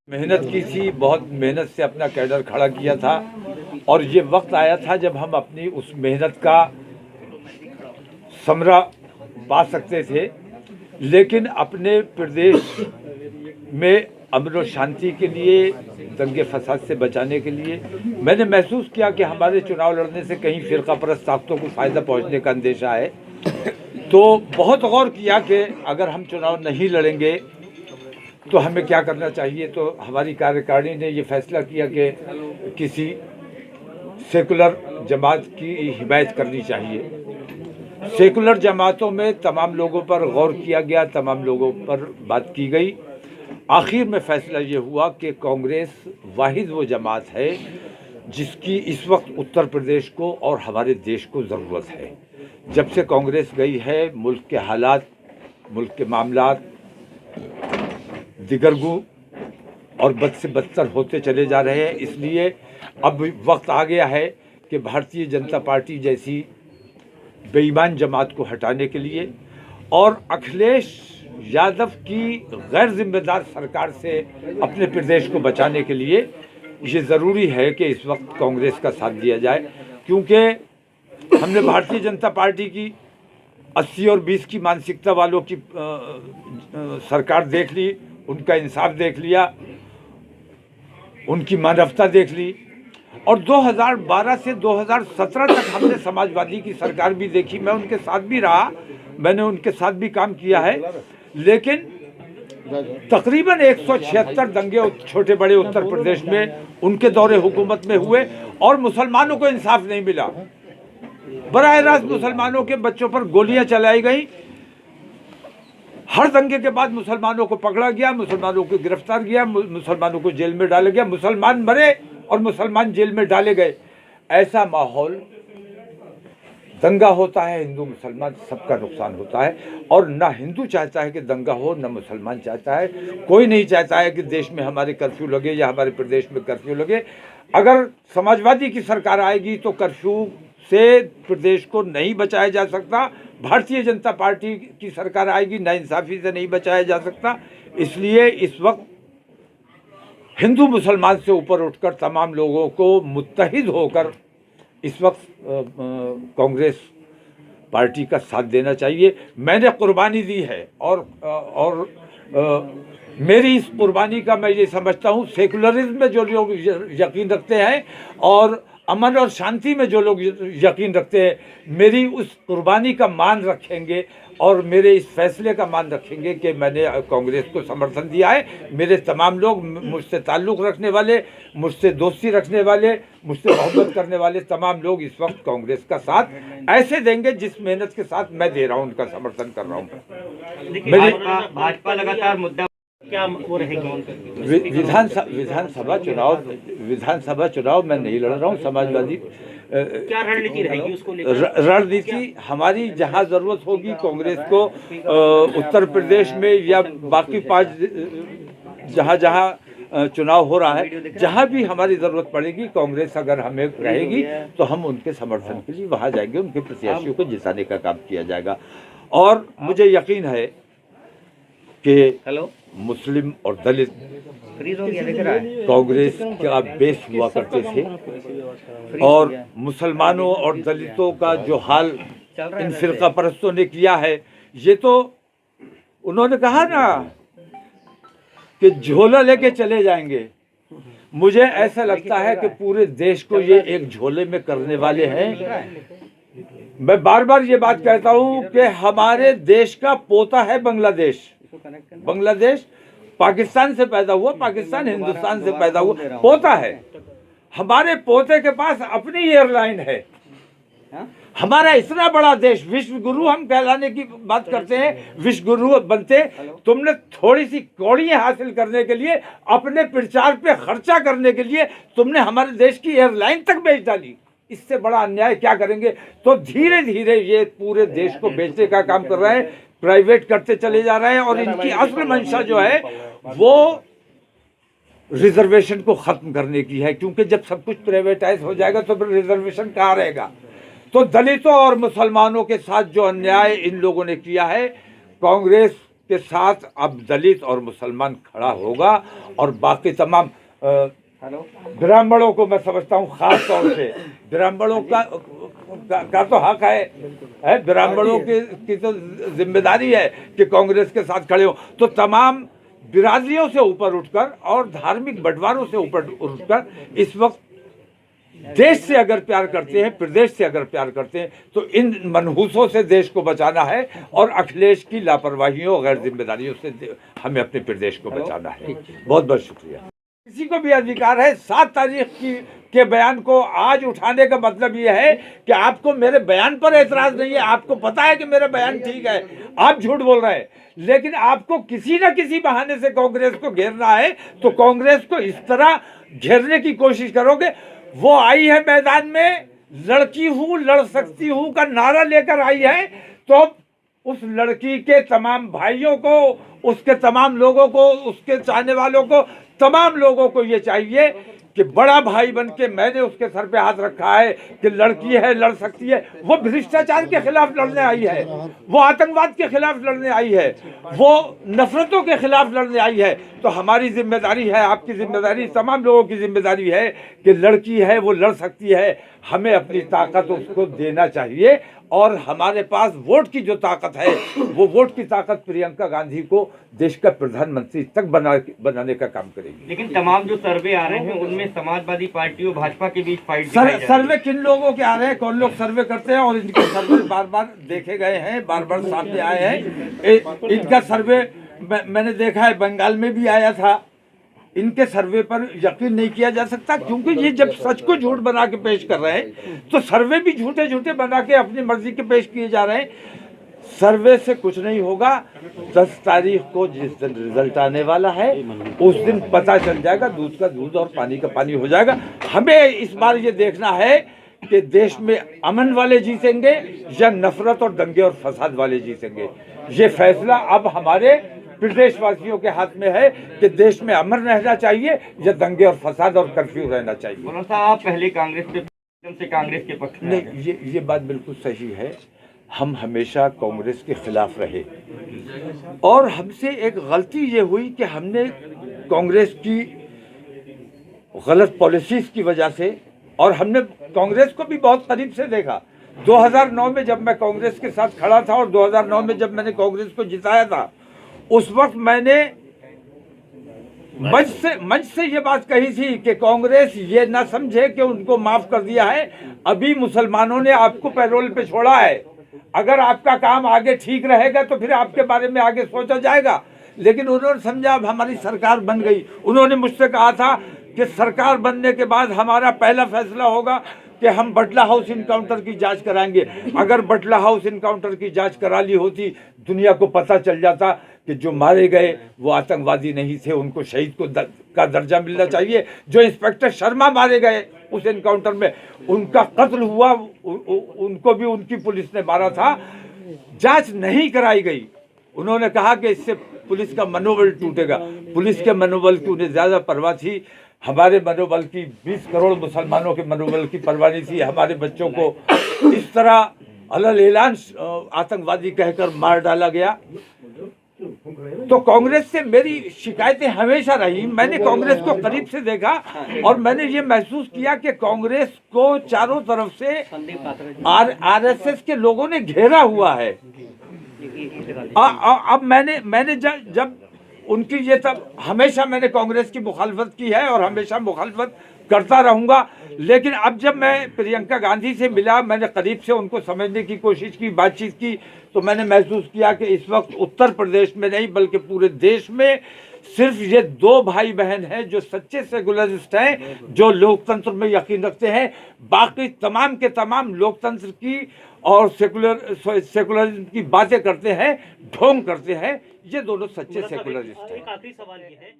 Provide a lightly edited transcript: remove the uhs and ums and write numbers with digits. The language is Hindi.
मेहनत की थी, बहुत मेहनत से अपना कैडर खड़ा किया था और ये वक्त आया था जब हम अपनी उस मेहनत का समरा पा सकते थे। लेकिन अपने प्रदेश में अमन और शांति के लिए, दंगे फसाद से बचाने के लिए मैंने महसूस किया कि हमारे चुनाव लड़ने से कहीं फिरका परस्त ताकतों को फ़ायदा पहुंचने का अंदेशा है। तो बहुत गौर किया कि अगर हम चुनाव नहीं लड़ेंगे तो हमें क्या करना चाहिए। तो हमारी कार्यकारिणी ने ये फैसला किया कि किसी सेकुलर जमात की हिमायत करनी चाहिए। सेकुलर जमातों में तमाम लोगों पर गौर किया गया, तमाम लोगों पर बात की गई। आखिर में फैसला ये हुआ कि कांग्रेस वाहिद वो जमात है जिसकी इस वक्त उत्तर प्रदेश को और हमारे देश को ज़रूरत है। जब से कांग्रेस गई है, मुल्क के हालात, मुल्क के मामलात दिगरगू और बद से बदतर होते चले जा रहे हैं। इसलिए अब वक्त आ गया है कि भारतीय जनता पार्टी जैसी बेईमान जमात को हटाने के लिए और अखिलेश यादव की गैर जिम्मेदार सरकार से अपने प्रदेश को बचाने के लिए ये ज़रूरी है कि इस वक्त कांग्रेस का साथ दिया जाए। क्योंकि हमने भारतीय जनता पार्टी की 80 और 20 की मानसिकता वालों की सरकार देख ली, उनका इंसाफ देख लिया, उनकी मानवता देख ली और 2012 से 2017 तक हमने समाजवादी की सरकार भी देखी। मैं उनके साथ भी रहा, मैंने उनके साथ भी काम किया है। लेकिन तकरीबन 176 दंगे छोटे बड़े उत्तर प्रदेश में उनके दौरे हुकूमत में हुए और मुसलमानों को इंसाफ नहीं मिला। बराह रास्त मुसलमानों के बच्चों पर गोलियां चलाई गई। हर दंगे के बाद मुसलमानों को पकड़ा गया, मुसलमानों को गिरफ्तार किया, मुसलमानों को जेल में डाला गया, मुसलमान मरे और मुसलमान जेल में डाले गए। ऐसा माहौल, दंगा होता है, हिंदू मुसलमान सबका नुकसान होता है और ना हिंदू चाहता है कि दंगा हो, ना मुसलमान चाहता है। कोई नहीं चाहता है कि देश में हमारे कर्फ्यू लगे या हमारे प्रदेश में कर्फ्यू लगे। अगर समाजवादी की सरकार आएगी तो कर्फ्यू से प्रदेश को नहीं बचाया जा सकता। भारतीय जनता पार्टी की सरकार आएगी, नाइंसाफ़ी से नहीं बचाया जा सकता। इसलिए इस वक्त हिंदू मुसलमान से ऊपर उठकर तमाम लोगों को मुत्तहिद होकर इस वक्त कांग्रेस पार्टी का साथ देना चाहिए। मैंने कुर्बानी दी है और मेरी इस कुर्बानी का मैं ये समझता हूँ, सेकुलरिज्म में जो लोग यकीन रखते हैं और अमन और शांति में जो लोग यकीन रखते हैं, मेरी उस कुर्बानी का मान रखेंगे और मेरे इस फैसले का मान रखेंगे कि मैंने कांग्रेस को समर्थन दिया है। मेरे तमाम लोग, मुझसे ताल्लुक़ रखने वाले, मुझसे दोस्ती रखने वाले, मुझसे मोहब्बत करने वाले तमाम लोग इस वक्त कांग्रेस का साथ ऐसे देंगे जिस मेहनत के साथ मैं दे रहा हूँ, उनका समर्थन कर रहा हूँ। मेरी भाजपा लगातार मुद्दा क्या वो रहेगी? विधानसभा चुनाव मैं नहीं लड़ रहा हूँ। समाजवादी क्या रणनीति रहेगी उसको लेकर? रणनीति हमारी जहाँ ज़रूरत होगी कांग्रेस को उत्तर प्रदेश में या बाकी 5 जहाँ चुनाव हो रहा है, जहाँ भी हमारी ज़रूरत पड़ेगी, कांग्रेस अगर हमें रहेगी तो हम उनके समर्थन के लिए वहाँ जाएंगे, उनके प्रत्याशियों को जिताने का काम किया जाएगा। और मुझे यकीन है कि मुस्लिम और दलित कांग्रेस का बेस हुआ करते थे और मुसलमानों और दलितों का जो हाल इन फिरका परस्तों ने किया है, ये तो उन्होंने कहा ना कि झोला लेके चले जाएंगे। मुझे ऐसा लगता है कि पूरे देश को ये एक झोले में करने वाले हैं। मैं बार बार ये बात कहता हूँ कि हमारे देश का पोता है बांग्लादेश। बांग्लादेश पाकिस्तान से पैदा हुआ, पाकिस्तान हिंदुस्तान से पैदा हुआ, पोता है। हमारे पोते के पास अपनी एयरलाइन है। हमारा इतना बड़ा देश, विश्व गुरु हम कहलाने की बात करते हैं, विश्व गुरु बनते। तुमने थोड़ी सी कौड़ियां हासिल करने के लिए, अपने प्रचार पे खर्चा करने के लिए तुमने हमारे देश की एयरलाइन तक बेच डाली। इससे बड़ा अन्याय क्या करेंगे? तो धीरे धीरे ये पूरे देश को बेचने का काम कर रहे हैं, प्राइवेट करते चले जा रहे हैं और इनकी असल मंशा जो है वो रिजर्वेशन को ख़त्म करने की है। क्योंकि जब सब कुछ प्राइवेटाइज हो जाएगा तो फिर रिजर्वेशन कहाँ रहेगा? तो दलितों और मुसलमानों के साथ जो अन्याय इन लोगों ने किया है, कांग्रेस के साथ अब दलित और मुसलमान खड़ा होगा और बाकी तमाम ब्राह्मणों को मैं समझता हूँ, खास तौर से ब्राह्मणों का तो हक है ब्राह्मणों की तो जिम्मेदारी है कि कांग्रेस के साथ खड़े हो। तो तमाम बिरादरियों से ऊपर उठकर और धार्मिक बंटवारों से ऊपर उठकर इस वक्त देश से अगर प्यार करते हैं, प्रदेश से अगर प्यार करते हैं, तो इन मनहूसों से देश को बचाना है और अखिलेश की लापरवाहियों गैर जिम्मेदारियों से हमें अपने प्रदेश को बचाना है। बहुत बहुत शुक्रिया। किसी को भी अधिकार है 7 तारीख के बयान को आज उठाने का मतलब ये है कि आपको मेरे बयान पर एतराज नहीं है, आपको पता है कि मेरा बयान ठीक है, आप झूठ बोल रहे हैं, लेकिन आपको किसी न किसी बहाने से कांग्रेस को घेरना है, तो कांग्रेस को इस तरह घेरने की कोशिश करोगे। वो आई है मैदान में, लड़की हूं लड़ सकती हूं का नारा लेकर आई है, तो उस लड़की के तमाम भाइयों को, उसके तमाम लोगों को, उसके चाहने वालों को, तमाम लोगों को ये चाहिए कि बड़ा भाई बन के मैंने उसके सर पे हाथ रखा है कि लड़की है, लड़ सकती है। वो भ्रष्टाचार के खिलाफ लड़ने आई है, वो आतंकवाद के खिलाफ लड़ने आई है, वो नफरतों के खिलाफ लड़ने आई है। तो हमारी जिम्मेदारी है, आपकी जिम्मेदारी, तमाम लोगों की जिम्मेदारी है कि लड़की है, वो लड़ सकती है, हमें अपनी ताकत उसको देना चाहिए। और हमारे पास वोट की जो ताकत है, वो वोट की ताकत प्रियंका गांधी को देश का प्रधानमंत्री तक बनाने का काम करेगी। लेकिन तमाम जो सर्वे आ रहे हैं उनमें समाजवादी पार्टी और भाजपा के बीच फाइट सर्वे किन लोगों के आ रहे हैं, कौन लोग सर्वे करते हैं, और इनके सर्वे बार बार देखे गए हैं, बार बार सामने आए हैं। इनका सर्वे मैंने देखा है, बंगाल में भी आया था। इनके सर्वे पर यकीन नहीं किया जा सकता, क्योंकि ये जब सच को झूठ बना के पेश कर रहे हैं, तो सर्वे भी झूठे झूठे बना के अपनी मर्जी के पेश किए जा रहे हैं। सर्वे से कुछ नहीं होगा। 10 तारीख को जिस दिन रिजल्ट आने वाला है, उस दिन पता चल जाएगा, दूध का दूध और पानी का पानी हो जाएगा। हमें इस बार ये देखना है कि देश में अमन वाले जीतेंगे या नफरत और दंगे और फसाद वाले जीतेंगे। ये फैसला अब हमारे प्रदेशवासियों के हाथ में है कि देश में अमन रहना चाहिए या दंगे और फसाद और कर्फ्यू रहना चाहिए। बोला साहब, आप पहले कांग्रेस के पक्ष में नहीं, ये बात बिल्कुल सही है। हम हमेशा कांग्रेस के खिलाफ रहे और हमसे एक गलती ये हुई कि हमने कांग्रेस की गलत पॉलिसीज की वजह से, और हमने कांग्रेस को भी बहुत करीब से देखा। 2009 में जब मैं कांग्रेस के साथ खड़ा था और 2009 में जब मैंने कांग्रेस को जिताया था, उस वक्त मैंने मंच से ये बात कही थी कि कांग्रेस ये ना समझे कि उनको माफ कर दिया है, अभी मुसलमानों ने आपको पैरोल पे छोड़ा है, अगर आपका काम आगे ठीक रहेगा तो फिर आपके बारे में आगे सोचा जाएगा। लेकिन उन्होंने समझा, अब हमारी सरकार बन गई। उन्होंने मुझसे कहा था कि सरकार बनने के बाद हमारा पहला फैसला होगा कि हम बटला हाउस इनकाउंटर की जांच कराएंगे। अगर बटला हाउस इनकाउंटर की जांच करा ली होती, दुनिया को पता चल जाता कि जो मारे गए वो आतंकवादी नहीं थे, उनको शहीद का दर्जा मिलना चाहिए। जो इंस्पेक्टर शर्मा मारे गए उस एनकाउंटर में, उनका कत्ल हुआ, उनको भी उनकी पुलिस ने मारा था, जांच नहीं कराई गई। उन्होंने कहा कि इससे पुलिस का मनोबल टूटेगा। पुलिस के मनोबल की उन्हें ज़्यादा परवाह थी, हमारे मनोबल की, 20 करोड़ मुसलमानों के मनोबल की परवाह नहीं थी। हमारे बच्चों को इस तरह अलल ऐलान आतंकवादी कहकर मार डाला गया। तो कांग्रेस से मेरी शिकायतें हमेशा रही। मैंने कांग्रेस को करीब से देखा और मैंने ये महसूस किया कि कांग्रेस को चारों तरफ से आरएसएस के लोगों ने घेरा हुआ है। अब मैंने जब उनकी ये तब हमेशा मैंने कांग्रेस की मुखालफत की है और हमेशा मुखालफत करता रहूंगा। लेकिन अब जब मैं प्रियंका गांधी से मिला, मैंने करीब से उनको समझने की कोशिश की, बातचीत की, तो मैंने महसूस किया कि इस वक्त उत्तर प्रदेश में नहीं बल्कि पूरे देश में सिर्फ ये 2 भाई बहन हैं जो सच्चे सेकुलरिस्ट हैं, जो लोकतंत्र में यकीन रखते हैं। बाकी तमाम के तमाम लोकतंत्र की और सेकुलरिज्म की बातें करते हैं, ढोंग करते हैं। ये दोनों सच्चे सेकुलरिस्ट हैं। एक आखिरी सवाल ये है